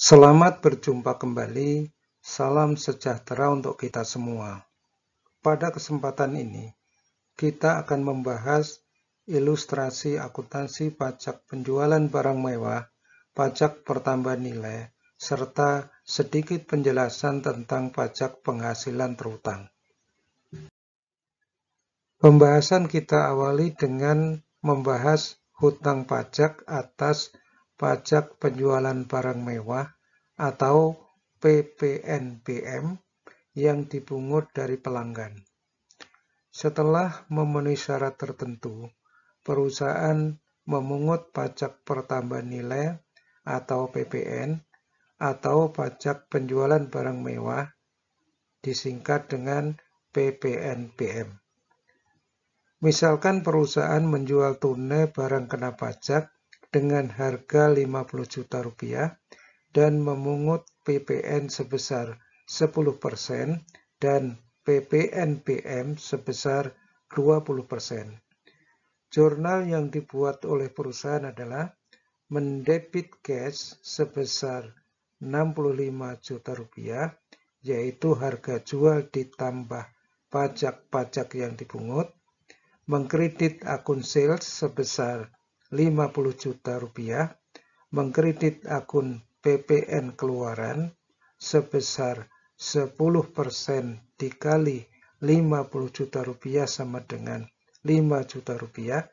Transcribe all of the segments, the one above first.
Selamat berjumpa kembali, salam sejahtera untuk kita semua. Pada kesempatan ini, kita akan membahas ilustrasi akuntansi pajak penjualan barang mewah, pajak pertambahan nilai, serta sedikit penjelasan tentang pajak penghasilan terutang. Pembahasan kita awali dengan membahas hutang pajak atas pajak penjualan barang mewah atau PPNBM yang dipungut dari pelanggan. Setelah memenuhi syarat tertentu, perusahaan memungut pajak pertambahan nilai atau PPN atau pajak penjualan barang mewah, disingkat dengan PPNBM. Misalkan perusahaan menjual tunai barang kena pajak dengan harga 50 juta rupiah dan memungut PPN sebesar 10% dan PPNBM sebesar 20%. Jurnal yang dibuat oleh perusahaan adalah mendebit cash sebesar 65 juta rupiah, yaitu harga jual ditambah pajak-pajak yang dipungut, mengkredit akun sales sebesar 50 juta rupiah, mengkredit akun PPN keluaran sebesar 10% dikali 50 juta rupiah sama dengan 5 juta rupiah,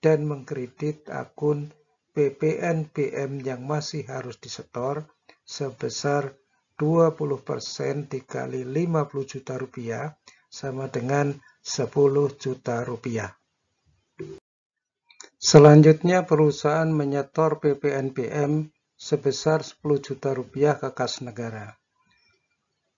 dan mengkredit akun PPNBM yang masih harus disetor sebesar 20% dikali 50 juta rupiah sama dengan 10 juta rupiah. Selanjutnya perusahaan menyetor PPNBM sebesar 10 juta rupiah ke kas negara.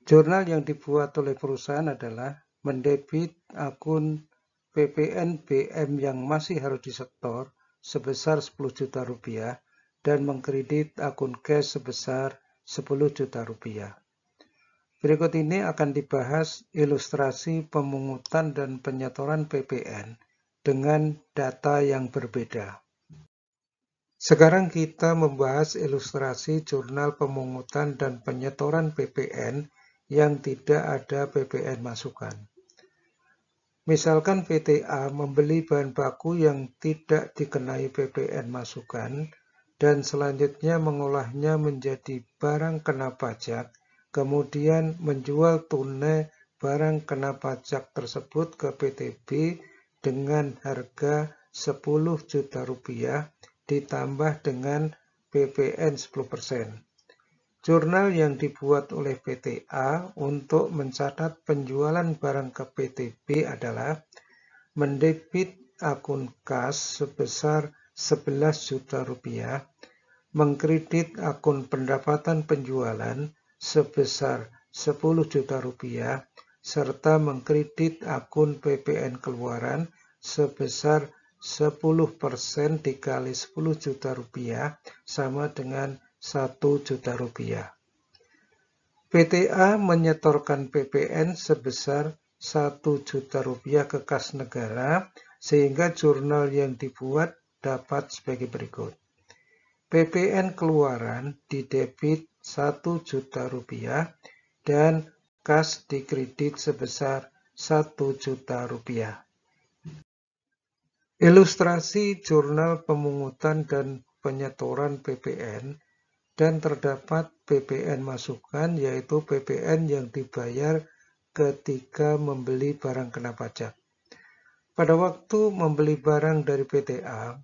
Jurnal yang dibuat oleh perusahaan adalah mendebit akun PPNBM yang masih harus disetor sebesar 10 juta rupiah dan mengkredit akun cash sebesar 10 juta rupiah. Berikut ini akan dibahas ilustrasi pemungutan dan penyetoran PPN dengan data yang berbeda. Sekarang kita membahas ilustrasi jurnal pemungutan dan penyetoran PPN yang tidak ada PPN masukan. Misalkan PTA membeli bahan baku yang tidak dikenai PPN masukan dan selanjutnya mengolahnya menjadi barang kena pajak, kemudian menjual tunai barang kena pajak tersebut ke PTB dengan harga 10 juta rupiah ditambah dengan PPN 10%. Jurnal yang dibuat oleh PTA untuk mencatat penjualan barang ke PTB adalah mendebit akun kas sebesar 11 juta rupiah, mengkredit akun pendapatan penjualan sebesar 10 juta rupiah, serta mengkredit akun PPN keluaran sebesar 10% dikali 10 juta rupiah sama dengan 1 juta rupiah. PTA menyetorkan PPN sebesar 1 juta rupiah ke kas negara sehingga jurnal yang dibuat dapat sebagai berikut. PPN keluaran didebit 1 juta rupiah dan kas dikredit sebesar 1 juta rupiah. Ilustrasi jurnal pemungutan dan penyetoran PPN dan terdapat PPN masukan, yaitu PPN yang dibayar ketika membeli barang kena pajak. Pada waktu membeli barang dari PTA,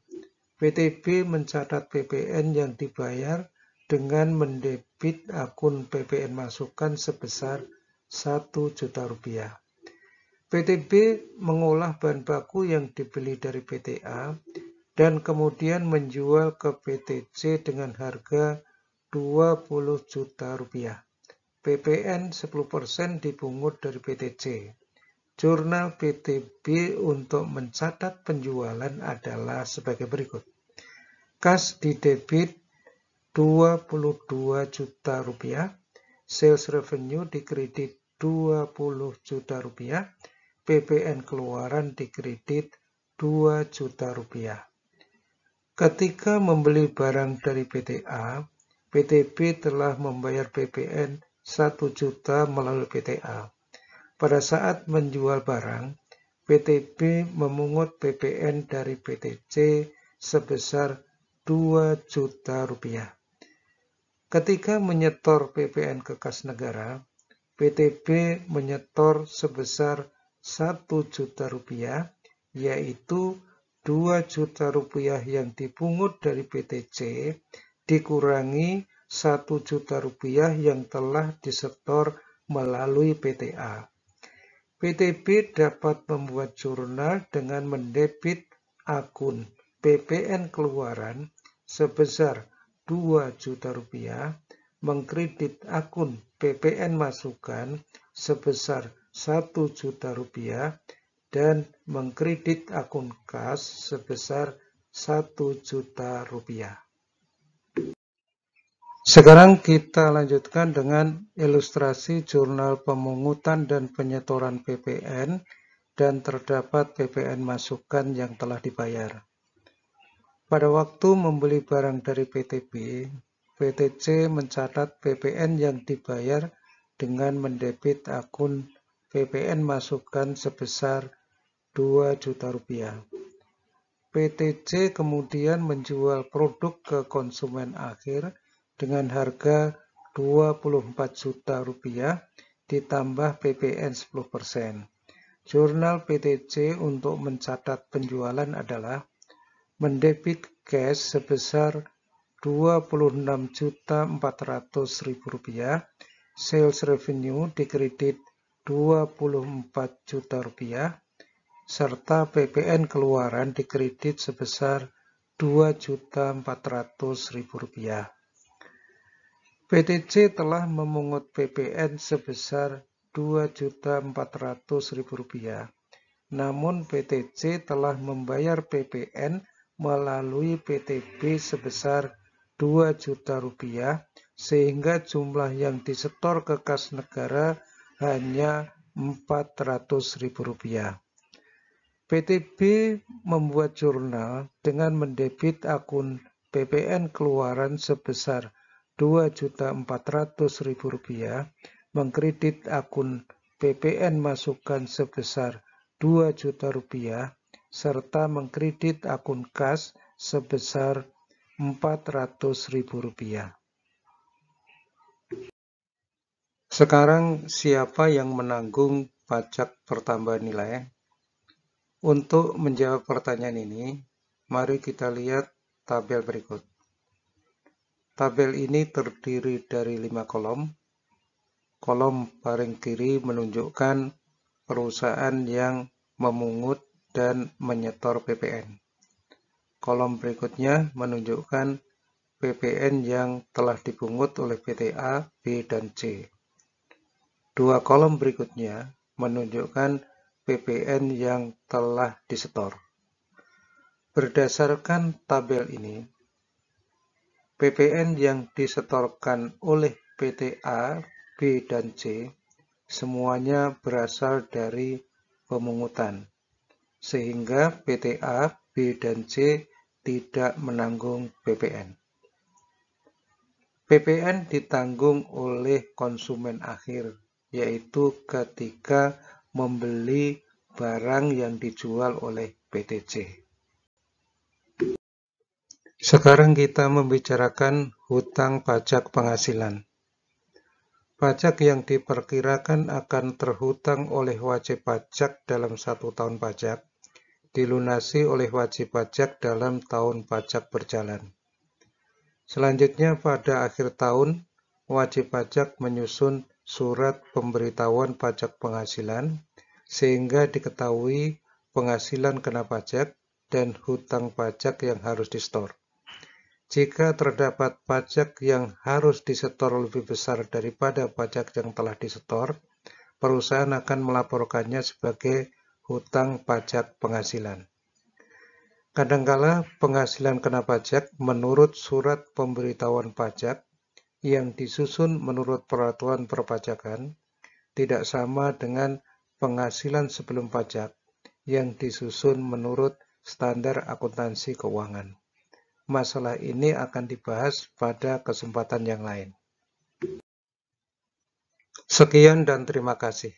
PTB mencatat PPN yang dibayar dengan mendebit akun PPN masukan sebesar 1 juta rupiah. PTB mengolah bahan baku yang dibeli dari PTA dan kemudian menjual ke PTC dengan harga 20 juta rupiah. PPN 10% dipungut dari PTC. Jurnal PTB untuk mencatat penjualan adalah sebagai berikut. Kas didebit 22 juta rupiah, sales revenue dikredit 20 juta rupiah, PPN keluaran dikredit 2 juta rupiah. Ketika membeli barang dari PTA, PTB telah membayar PPN 1 juta melalui PTA. Pada saat menjual barang, PTB memungut PPN dari PTC sebesar 2 juta rupiah. Ketika menyetor PPN ke kas negara, PTB menyetor sebesar 1 juta rupiah, yaitu 2 juta rupiah yang dipungut dari PTC dikurangi 1 juta rupiah yang telah disetor melalui PTA. PTB dapat membuat jurnal dengan mendebit akun PPN keluaran sebesar 2 juta rupiah, mengkredit akun PPN masukan sebesar 1 juta rupiah, dan mengkredit akun kas sebesar 1 juta rupiah. Sekarang kita lanjutkan dengan ilustrasi jurnal pemungutan dan penyetoran PPN dan terdapat PPN masukan yang telah dibayar. Pada waktu membeli barang dari PTB, PTC mencatat PPN yang dibayar dengan mendebit akun PPN masukan sebesar 2 juta rupiah. PTC kemudian menjual produk ke konsumen akhir dengan harga 24 juta rupiah ditambah PPN 10%. Jurnal PTC untuk mencatat penjualan adalah mendebit cash sebesar 26.400.000 rupiah, sales revenue dikredit 24 juta rupiah, serta PPN keluaran dikredit sebesar 2.400.000 rupiah. PTC telah memungut PPN sebesar 2.400.000 rupiah. Namun PTC telah membayar PPN melalui PTB sebesar 2 juta rupiah, sehingga jumlah yang disetor ke kas negara hanya 400.000 rupiah. PTB membuat jurnal dengan mendebit akun PPN keluaran sebesar 2.400.000 rupiah, mengkredit akun PPN masukan sebesar 2 juta rupiah, serta mengkredit akun kas sebesar 400.000 rupiah. Sekarang siapa yang menanggung pajak pertambahan nilai? Untuk menjawab pertanyaan ini, mari kita lihat tabel berikut. Tabel ini terdiri dari 5 kolom. Kolom paling kiri menunjukkan perusahaan yang memungut dan menyetor PPN. Kolom berikutnya menunjukkan PPN yang telah dipungut oleh PTA, B, dan C. Dua kolom berikutnya menunjukkan PPN yang telah disetor. Berdasarkan tabel ini, PPN yang disetorkan oleh PTA, B, dan C semuanya berasal dari pemungutan, sehingga PTA, B, dan C tidak menanggung PPN. PPN ditanggung oleh konsumen akhir, yaitu ketika membeli barang yang dijual oleh PTC. Sekarang kita membicarakan hutang pajak penghasilan. Pajak yang diperkirakan akan terhutang oleh wajib pajak dalam 1 tahun pajak, dilunasi oleh wajib pajak dalam tahun pajak berjalan. Selanjutnya pada akhir tahun, wajib pajak menyusun surat pemberitahuan pajak penghasilan, sehingga diketahui penghasilan kena pajak dan hutang pajak yang harus disetor. Jika terdapat pajak yang harus disetor lebih besar daripada pajak yang telah disetor, perusahaan akan melaporkannya sebagai hutang pajak penghasilan. Kadangkala penghasilan kena pajak menurut surat pemberitahuan pajak yang disusun menurut peraturan perpajakan tidak sama dengan penghasilan sebelum pajak yang disusun menurut standar akuntansi keuangan. masalah ini akan dibahas pada kesempatan yang lain. Sekian dan terima kasih.